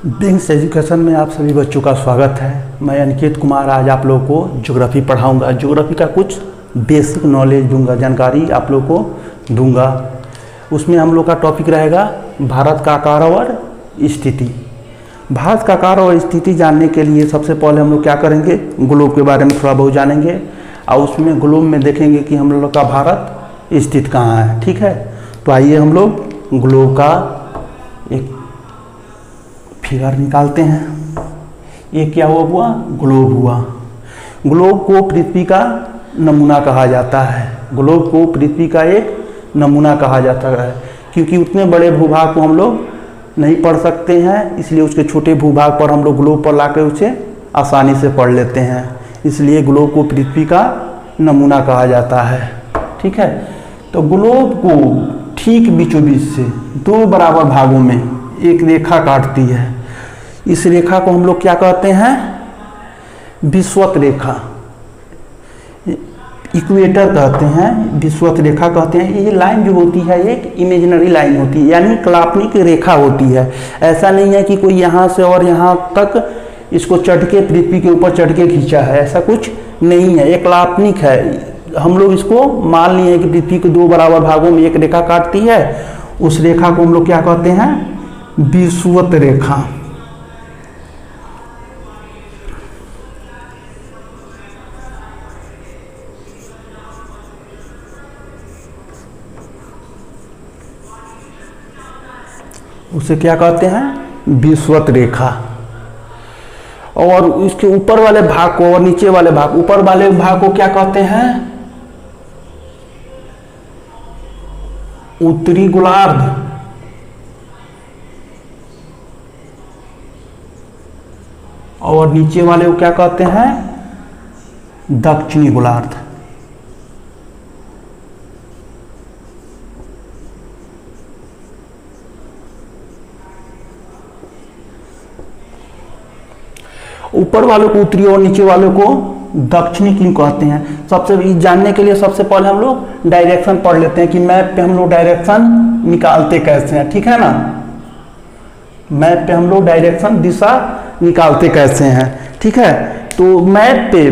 बिंग्स education में आप सभी बच्चों का स्वागत है। मैं अनिकेत कुमार आज आप लोगों को ज्योग्राफी पढ़ाऊंगा। ज्योग्राफी का कुछ बेसिक नॉलेज दूंगा, जानकारी आप लोगों को दूंगा। उसमें हम लोग का टॉपिक रहेगा भारत का आकार और स्थिति। भारत का आकार और स्थिति जानने के लिए सबसे पहले हम लोग क्या करेंगे, ग्लोब के बारे में थोड़ा बहुत जानेंगे और उसमें ग्लोब में देखेंगे कि हम लोग का भारत स्थित कहाँ है। ठीक है, तो आइए हम लोग ग्लोब का एक फिगर निकालते हैं। ये क्या हुआ, ग्लोब हुआ। ग्लोब को पृथ्वी का नमूना कहा जाता है। ग्लोब को पृथ्वी का एक नमूना कहा जाता है क्योंकि उतने बड़े भूभाग को हम लोग नहीं पढ़ सकते हैं, इसलिए उसके छोटे भूभाग पर हम लोग ग्लोब पर लाकर उसे आसानी से पढ़ लेते हैं। इसलिए ग्लोब को पृथ्वी का नमूना कहा जाता है। ठीक है, तो ग्लोब को ठीक बीचों बीच से दो बराबर भागों में एक रेखा काटती है। इस रेखा को हम लोग क्या कहते हैं, विषुवत रेखा, इक्वेटर कहते हैं, विषुवत रेखा कहते हैं। ये लाइन जो होती है एक इमेजिनरी लाइन होती है, यानी काल्पनिक रेखा होती है। ऐसा नहीं है कि कोई यहाँ से और यहाँ तक इसको चढ़ के पृथ्वी के ऊपर चढ़ के खींचा है, ऐसा कुछ नहीं है। ये काल्पनिक है। हम लोग इसको मान लिए कि पृथ्वी के दो बराबर भागों में एक रेखा काटती है। उस रेखा को हम लोग क्या कहते हैं, विषुवत रेखा। उसे क्या कहते हैं, विषुवत रेखा। और इसके ऊपर वाले भाग को और नीचे वाले भाग, ऊपर वाले भाग को क्या कहते हैं, उत्तरी गोलार्ध। और नीचे वाले को क्या कहते हैं, दक्षिणी गोलार्ध। ऊपर वालों को उत्तरी और नीचे वालों को दक्षिणी क्यों कहते हैं, सबसे जानने के लिए सबसे पहले हम लोग डायरेक्शन पढ़ लेते हैं कि मैप पे हम लोग डायरेक्शन निकालते कैसे हैं। ठीक है ना, मैप पे हम लोग डायरेक्शन दिशा निकालते कैसे हैं। ठीक है, तो मैप पे,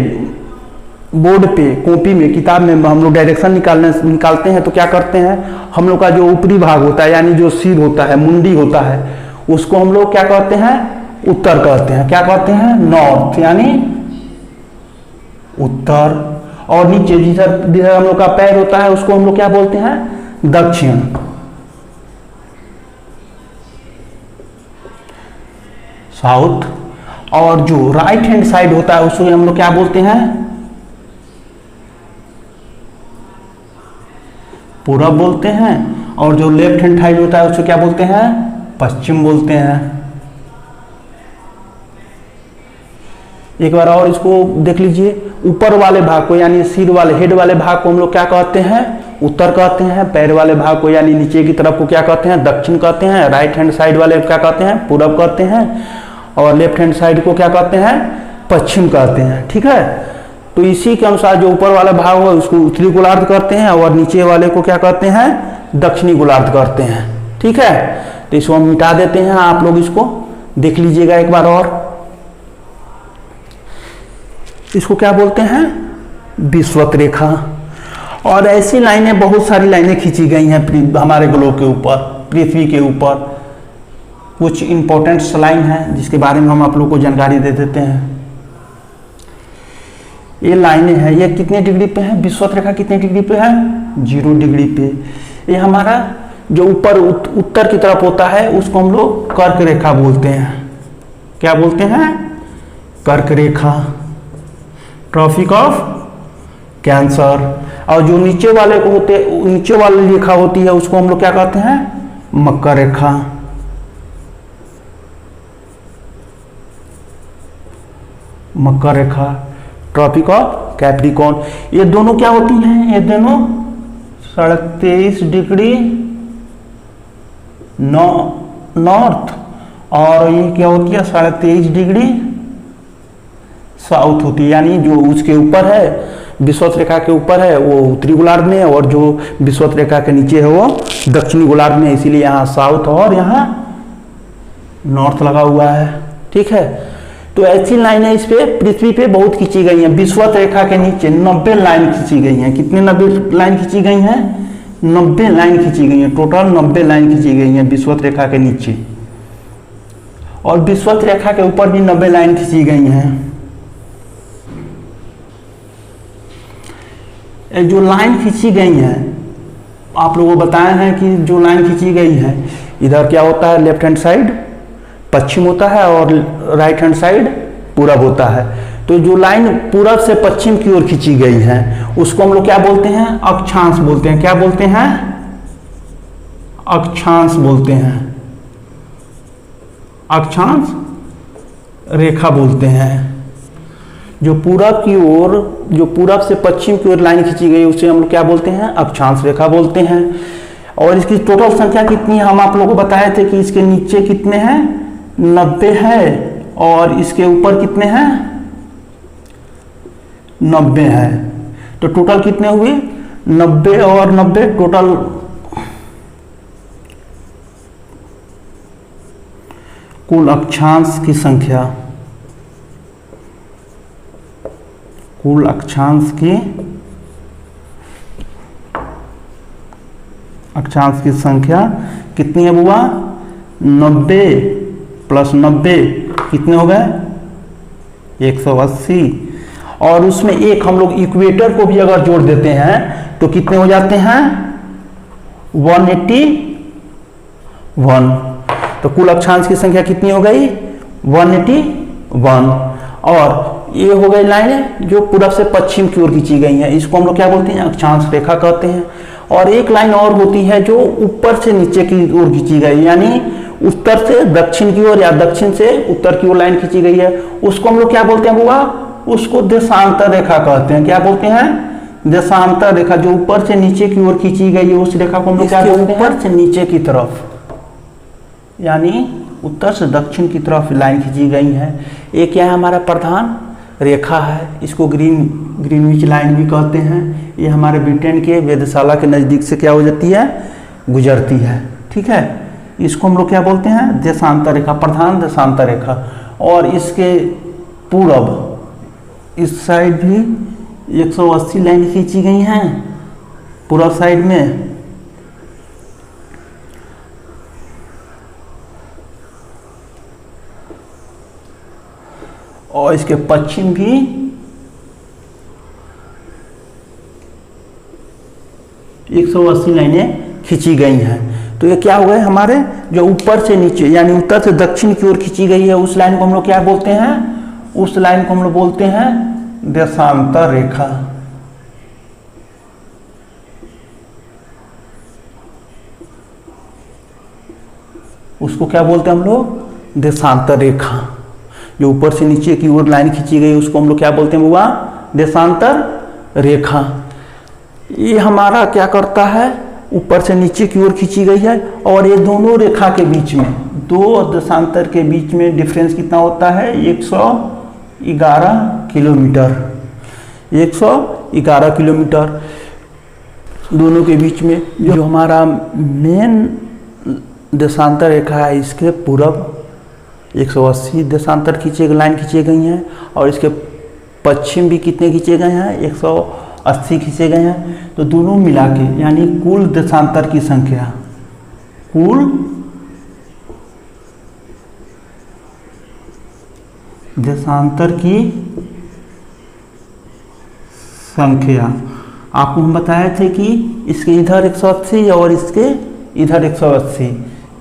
बोर्ड पे, कॉपी में, किताब में हम लोग डायरेक्शन निकालते हैं तो क्या करते हैं, हम लोग का जो ऊपरी भाग होता है यानी जो सिर होता है, मुंडी होता है, उसको हम लोग क्या कहते हैं, उत्तर कहते हैं। क्या कहते हैं, नॉर्थ, यानी उत्तर। और नीचे जिधर हम लोग का पैर होता है उसको हम लोग क्या बोलते हैं, दक्षिण। साउथ। और जो राइट हैंड साइड होता है उसको हम लोग क्या बोलते हैं, पूरब बोलते हैं। और जो लेफ्ट हैंड साइड होता है उसको क्या बोलते हैं, पश्चिम बोलते हैं। एक बार और इसको देख लीजिए, ऊपर वाले भाग को यानी सिर वाले, हेड वाले भाग को हम लोग क्या कहते हैं, उत्तर कहते हैं। पैर वाले भाग को यानी नीचे की तरफ को क्या कहते हैं, दक्षिण कहते हैं। राइट हैंड साइड वाले क्या कहते हैं, पूरब कहते हैं। और लेफ्ट हैंड साइड को क्या कहते हैं, पश्चिम कहते हैं। ठीक है, तो इसी के अनुसार जो ऊपर वाला भाग हो उसको उत्तरी गोलार्ध कहते हैं और नीचे वाले को क्या कहते हैं, दक्षिणी गोलार्ध कहते हैं। ठीक है, तो इसको हम मिटा देते हैं, आप लोग इसको देख लीजिएगा एक बार और। इसको क्या बोलते हैं, विषुवत रेखा। और ऐसी लाइनें, बहुत सारी लाइनें खींची गई हैं हमारे ग्लोब के ऊपर, पृथ्वी के ऊपर। कुछ इंपॉर्टेंट लाइन है जिसके बारे में हम आप लोग को जानकारी दे देते हैं। ये लाइनें हैं, ये कितने डिग्री पे है, विषुवत रेखा कितने डिग्री पे है, 0 डिग्री पे। ये हमारा जो ऊपर उत्तर की तरफ होता है उसको हम लोग कर्क रेखा बोलते हैं। क्या बोलते हैं, कर्क रेखा, ट्रॉपिक ऑफ कैंसर। और जो नीचे वाले को होते, नीचे वाली रेखा होती है उसको हम लोग क्या कहते हैं, मकर रेखा। मकर रेखा, ट्रॉपिक ऑफ कैप्रिकॉर्न। ये दोनों क्या होती हैं, ये दोनों 23.5 डिग्री नॉर्थ और ये क्या होती है, 23.5 डिग्री साउथ होती है। यानी जो उसके ऊपर है, विषुवत रेखा के ऊपर है वो उत्तरी गोलार्ध में है और जो विषुवत रेखा के नीचे है वो दक्षिणी गोलार्ध में, इसीलिए यहाँ साउथ और यहाँ नॉर्थ लगा हुआ है, ठीक है। तो ऐसी लाइनें इस पे पृथ्वी पे बहुत खींची गई हैं। विषुवत रेखा के नीचे 90 लाइन खींची गई हैं। कितने 90 लाइन खींची गई हैं? 90 लाइन खींची गई हैं। टोटल 90 लाइन खींची गई हैं विषुवत रेखा के नीचे, और विषुवत रेखा के ऊपर भी 90 लाइन खींची गई हैं। जो लाइन खींची गई है, आप लोगों को बताया है कि जो लाइन खींची गई है, इधर क्या होता है, लेफ्ट हैंड साइड पश्चिम होता है और राइट हैंड साइड पूरब होता है। तो जो लाइन पूरब से पश्चिम की ओर खींची गई है उसको हम लोग क्या बोलते हैं? अक्षांश बोलते हैं। क्या बोलते हैं? अक्षांश बोलते हैं। अक्षांश रेखा बोलते हैं। जो पूरब की ओर, जो पूरब से पश्चिम की ओर लाइन खींची गई उसे हम लोग क्या बोलते हैं? अक्षांश रेखा बोलते हैं। और इसकी टोटल संख्या कितनी है? हम आप लोगों को बताए थे कि इसके नीचे कितने हैं? 90 है, और इसके ऊपर कितने हैं? 90 है। तो टोटल कितने हुए? 90 और 90 टोटल कुल अक्षांश की संख्या, कुल अक्षांश की संख्या कितनी है बुआ? 90 प्लस 90 कितने हो गए? 180। और उसमें एक हम लोग इक्वेटर को भी अगर जोड़ देते हैं तो कितने हो जाते हैं? 181। तो कुल अक्षांश की संख्या कितनी हो गई? 181। और ये हो गई लाइनें जो पूरब से पश्चिम की ओर खींची गई हैं, इसको हम लोग क्या बोलते हैं? अक्षांश रेखा कहते हैं। और एक लाइन और होती है जो ऊपर से नीचे की ओर खींची गई, यानी उत्तर से दक्षिण की ओर या दक्षिण से उत्तर की ओर लाइन खींची गई है, उसको हम लोग क्या बोलते हैं बुआ? उसको देशांतर रेखा कहते हैं। क्या बोलते हैं? देशांतर रेखा। जो ऊपर से नीचे की ओर खींची गई है उस रेखा को हम लोग क्या बोलते हैं? ऊपर से नीचे की तरफ, यानी उत्तर से दक्षिण की तरफ लाइन खींची गई है। एक क्या है? हमारा प्रधान रेखा है, इसको ग्रीनविच लाइन भी कहते हैं। ये हमारे ब्रिटेन के वेधशाला के नज़दीक से क्या हो जाती है? गुजरती है, ठीक है। इसको हम लोग क्या बोलते हैं? देशांतर रेखा, प्रधान देशांतर रेखा। और इसके पूरब इस साइड भी 180 लाइन खींची गई हैं पूरब साइड में। और इसके पश्चिम भी 180 लाइनें खींची गई हैं। तो ये क्या हो गए हमारे? जो ऊपर से नीचे यानी उत्तर से दक्षिण की ओर खींची गई है उस लाइन को हम लोग क्या बोलते हैं? उस लाइन को हम लोग बोलते हैं देशांतर रेखा। उसको क्या बोलते हैं हम लोग? देशांतर रेखा। जो ऊपर से नीचे की ओर लाइन खींची गई उसको हम लोग क्या बोलते हैं बुआ? देशांतर रेखा। ये हमारा क्या करता है? ऊपर से नीचे की ओर खींची गई है, और ये दोनों रेखा के बीच में, दो देशांतर के बीच में डिफरेंस कितना होता है? 111 किलोमीटर। 111 किलोमीटर दोनों के बीच में। जो हमारा मेन देशांतर रेखा है इसके पूरब 180 देशांतर लाइन खींचे गई हैं, और इसके पश्चिम भी कितने खींचे गए हैं? 180 खींचे गए हैं। तो दोनों मिला के यानी कुल देशांतर की संख्या, कुल देशांतर की संख्या आपको हम बताए थे कि इसके इधर 180 और इसके इधर 180,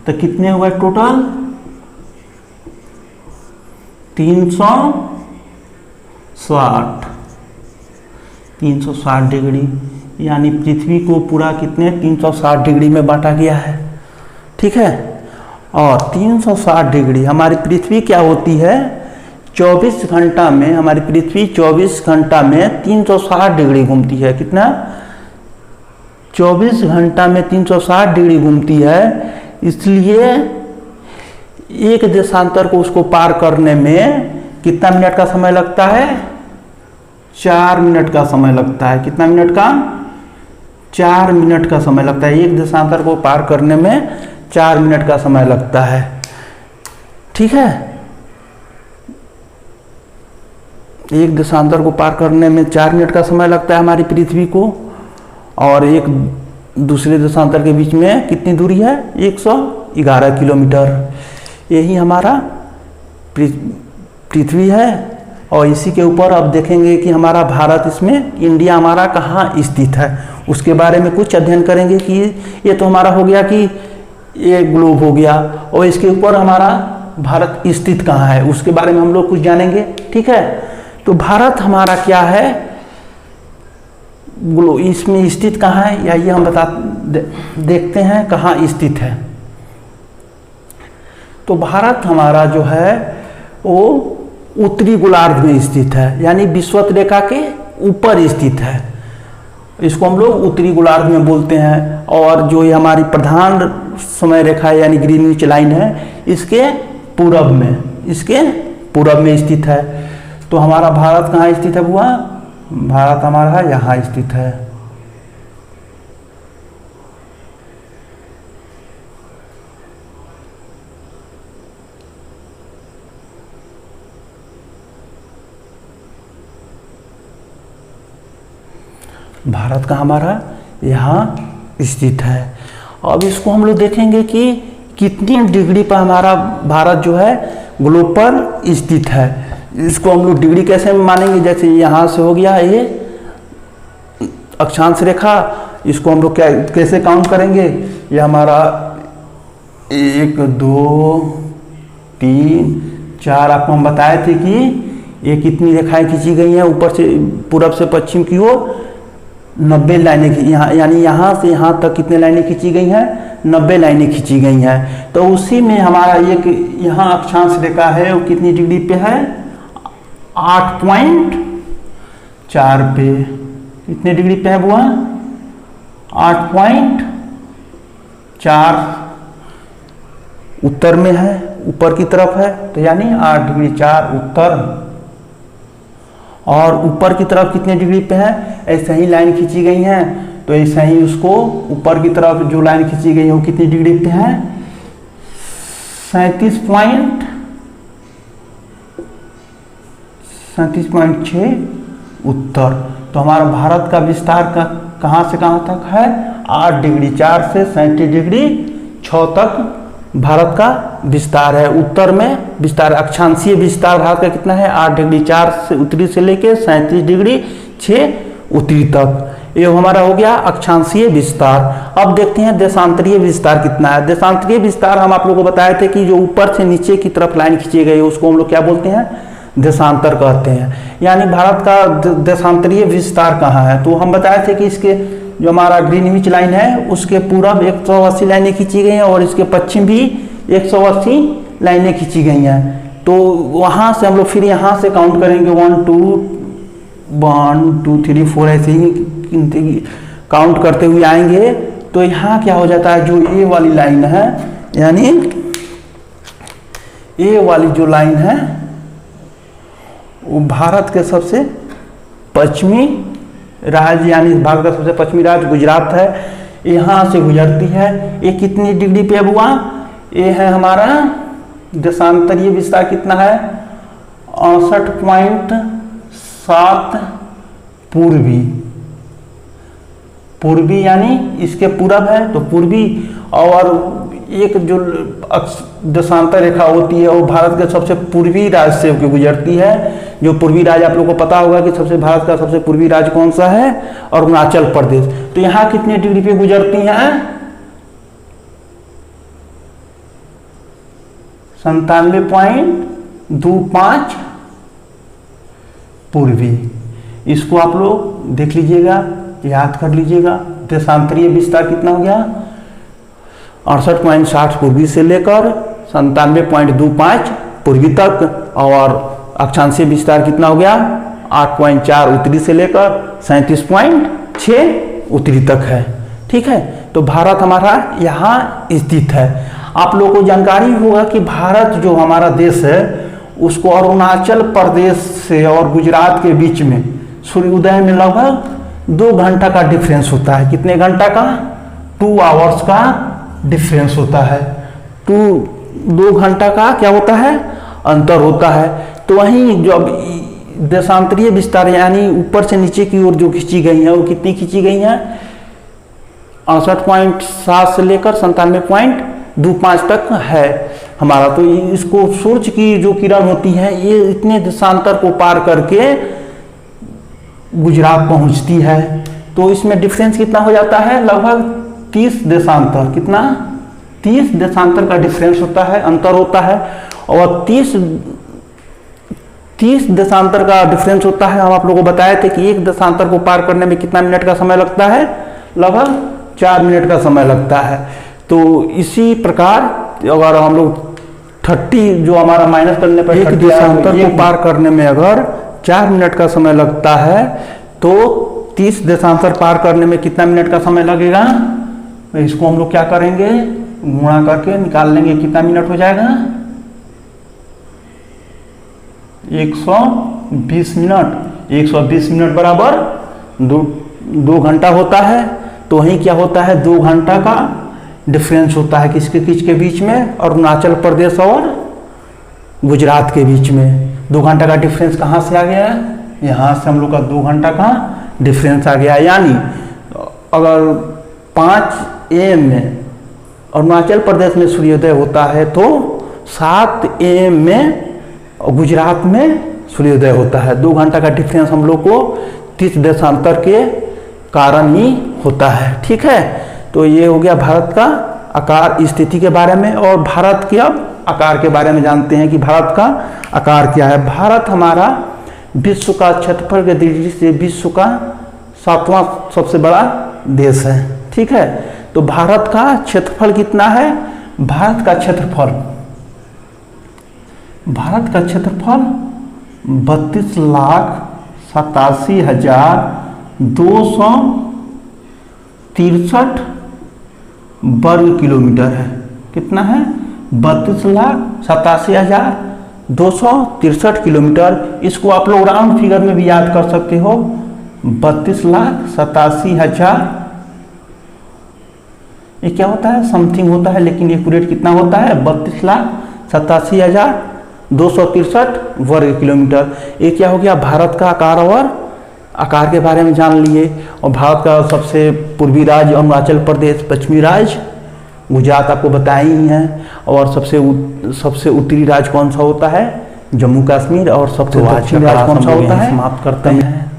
तो कितने हुए टोटल? 360 डिग्री। यानी पृथ्वी को पूरा कितने 360 डिग्री में बांटा गया है, ठीक है। और 360 डिग्री हमारी पृथ्वी क्या होती है? 24 घंटा में हमारी पृथ्वी 24 घंटा में 360 डिग्री घूमती है। कितना? 24 घंटा में 360 डिग्री घूमती है। इसलिए एक देशांतर को उसको पार करने में कितना मिनट का समय लगता है? 4 मिनट का समय लगता है। कितना मिनट का? 4 मिनट का समय लगता है। एक देशांतर को पार करने में 4 मिनट का समय लगता है। ठीक है। एक देशांतर को पार करने में 4 मिनट का समय लगता है हमारी पृथ्वी को, और एक दूसरे देशांतर के बीच में कितनी दूरी है? 111 किलोमीटर। यही हमारा पृथ्वी है। और इसी के ऊपर अब देखेंगे कि हमारा भारत, इसमें इंडिया हमारा कहाँ स्थित है, उसके बारे में कुछ अध्ययन करेंगे कि ये तो हमारा हो गया कि ये ग्लोब हो गया, और इसके ऊपर हमारा भारत स्थित कहाँ है उसके बारे में हम लोग कुछ जानेंगे। ठीक है, तो भारत हमारा क्या है, इसमें स्थित कहाँ है, या ये हम देखते हैं कहाँ स्थित है। तो भारत हमारा जो है वो उत्तरी गोलार्ध में स्थित है, यानी विषुवत रेखा के ऊपर स्थित है। इसको हम लोग उत्तरी गोलार्ध में बोलते हैं। और जो ये हमारी प्रधान समय रेखा है यानी ग्रीनविच लाइन है, इसके पूरब में स्थित है। तो हमारा भारत कहाँ स्थित है बुआ? भारत हमारा यहाँ स्थित है। भारत का हमारा यहाँ स्थित है। अब इसको हम लोग देखेंगे कि कितनी डिग्री पर हमारा भारत जो है ग्लोब पर स्थित है। इसको हम लोग डिग्री कैसे मानेंगे? जैसे यहाँ से हो गया ये अक्षांश रेखा, इसको हम लोग कैसे काउंट करेंगे? ये हमारा 1 2 3 4 आपको हम बताए थे कि ये कितनी रेखाएं खींची गई हैं ऊपर से पूरब से पश्चिम की ओर। 90 लाइनें, यहाँ यानी यहाँ से यहाँ तक कितने लाइनें खींची गई हैं? 90 लाइनें खींची गई हैं। तो उसी में हमारा एक यहाँ अक्षांश रेखा है, वो कितनी डिग्री पे है? 8.4 पे। कितने डिग्री पे है बुआ? 8.4 उत्तर में है, ऊपर की तरफ है। तो यानी 8°4 उत्तर। और ऊपर की तरफ कितने डिग्री पे है? ऐसे ही लाइन खींची गई हैं, तो ऐसे ही उसको ऊपर की तरफ जो लाइन खींची गई है वो कितनी डिग्री पे है? 37.6 उत्तर। तो हमारा भारत का विस्तार का कहाँ से कहाँ तक है? 8°4 से 37°6 तक भारत का विस्तार है। उत्तर में विस्तार, अक्षांशीय विस्तार भारत का कितना है? 8°4 से उत्तरी से लेके 37°6 उत्तरी तक। ये हमारा हो गया अक्षांशीय विस्तार। अब देखते हैं देशांतरीय विस्तार कितना है। देशांतरीय विस्तार हम आप लोगों को बताए थे कि जो ऊपर से नीचे की तरफ लाइन खींची गई है उसको हम लोग क्या बोलते हैं? देशांतर कहते हैं। यानी भारत का देशांतरीय विस्तार कहाँ है? तो हम बताए थे कि इसके जो हमारा ग्रीनविच लाइन है उसके पूरब 180 लाइनें खींची गई हैं और इसके पश्चिम भी 180 लाइनें खींची गई हैं। तो वहाँ से हम लोग फिर यहाँ से काउंट करेंगे 1 2 3 4 ऐसे ही काउंट करते हुए आएंगे। तो यहाँ क्या हो जाता है? जो ए वाली लाइन है, यानी ए वाली जो लाइन है वो भारत के सबसे पश्चिमी राज्य, यानी भारत का सबसे पश्चिमी राज्य गुजरात है, यहाँ से गुजरती है। ये कितनी डिग्री पे हुआ? ये है हमारा देशांतरीय विस्तार कितना है? 68.7 पूर्वी यानी इसके पूरब है, तो पूर्वी। और एक जो देशांतर रेखा होती है वो भारत के सबसे पूर्वी राज्य से होकर गुजरती है। जो पूर्वी राज्य आप लोगों को पता होगा कि सबसे भारत का सबसे पूर्वी राज्य कौन सा है? अरुणाचल प्रदेश। तो यहाँ कितने डिग्री पे गुजरती हैं? 97.25 पूर्वी। इसको आप लोग देख लीजिएगा, याद कर लीजिएगा। देशांतरीय विस्तार कितना हो गया? 68.60 पूर्वी से लेकर 97.25 पूर्वी तक। और अक्षांशीय विस्तार कितना हो गया? 8.4 उत्तरी से लेकर 37.6 उत्तरी तक है। ठीक है, तो भारत हमारा यहाँ स्थित है। आप लोगों को जानकारी होगा कि भारत जो हमारा देश है उसको अरुणाचल प्रदेश से और गुजरात के बीच में सूर्योदय में लगभग 2 घंटा का डिफरेंस होता है। कितने घंटा का? 2 आवर्स का डिफरेंस होता है। 2 2 घंटा का क्या होता है, अंतर होता है। तो वहीं जो अब देशांतरीय विस्तार यानी ऊपर से नीचे की ओर जो खींची गई है वो कितनी खींची गई है, 68.7 से लेकर 97.25 तक है हमारा। तो इसको सूर्य की जो किरण होती है ये इतने देशांतर को पार करके गुजरात पहुंचती है। तो इसमें डिफरेंस कितना हो जाता है, लगभग 30 देशांतर, कितना 30 देशांतर का डिफरेंस होता है, अंतर होता है। और 30 देशांतर का डिफरेंस होता है। हम आप लोगों को बताए थे कि एक देशांतर को पार करने में कितना मिनट का समय लगता है, लगभग 4 मिनट का समय लगता है। तो इसी प्रकार अगर हम लोग 30 जो हमारा माइनस करने पर एक देशांतर को पार करने में अगर 4 मिनट का समय लगता है तो 30 देशांतर पार करने में कितना मिनट का समय लगेगा, इसको हम लोग क्या करेंगे, गुणा करके निकाल लेंगे, कितना मिनट हो जाएगा, 120 मिनट। 120 मिनट बराबर 2 घंटा होता है। तो वहीं क्या होता है, 2 घंटा का डिफरेंस होता है किसके के बीच में, अरुणाचल प्रदेश और गुजरात के बीच में। 2 घंटा का डिफरेंस कहाँ से आ गया, यहाँ से हम लोग का 2 घंटा का डिफरेंस आ गया। यानी अगर 5 AM में अरुणाचल प्रदेश में सूर्योदय होता है तो 7 AM में गुजरात में सूर्योदय होता है। 2 घंटा का डिफरेंस हम लोग को 30 देशांतर के कारण ही होता है। ठीक है, तो ये हो गया भारत का आकार स्थिति के बारे में। और भारत के अब आकार के बारे में जानते हैं कि भारत का आकार क्या है। भारत हमारा विश्व का क्षेत्रफल के दृष्टि से विश्व का 7वां सबसे बड़ा देश है। ठीक है, तो भारत का क्षेत्रफल कितना है, भारत का क्षेत्रफल 32,87,263 वर्ग किलोमीटर है। कितना है, 32,87,263 किलोमीटर। इसको आप लोग राउंड फिगर में भी याद कर सकते हो, 32,87,000, ये क्या होता है, समथिंग होता है, लेकिन एक्यूरेट कितना होता है, 32,87,263 वर्ग किलोमीटर। ये क्या हो गया, भारत का आकार और आकार के बारे में जान लिए। और भारत का सबसे पूर्वी राज्य अरुणाचल प्रदेश, पश्चिमी राज्य गुजरात आपको बताए ही हैं। और सबसे उत्तरी राज्य कौन सा होता है, जम्मू कश्मीर। और सबसे दक्षिणी राज्य कौन सा होता है, समाप्त करते हैं।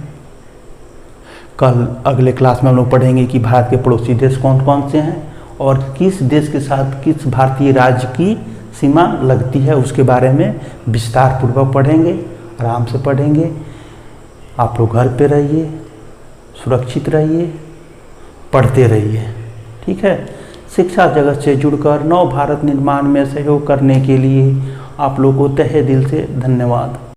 कल अगले क्लास में हम लोग पढ़ेंगे कि भारत के पड़ोसी देश कौन कौन से हैं और किस देश के साथ किस भारतीय राज्य की सीमा लगती है, उसके बारे में विस्तार पूर्वक पढ़ेंगे, आराम से पढ़ेंगे। आप लोग घर पे रहिए, सुरक्षित रहिए, पढ़ते रहिए। ठीक है, शिक्षा जगत से जुड़कर नव भारत निर्माण में सहयोग करने के लिए आप लोग को तहे दिल से धन्यवाद।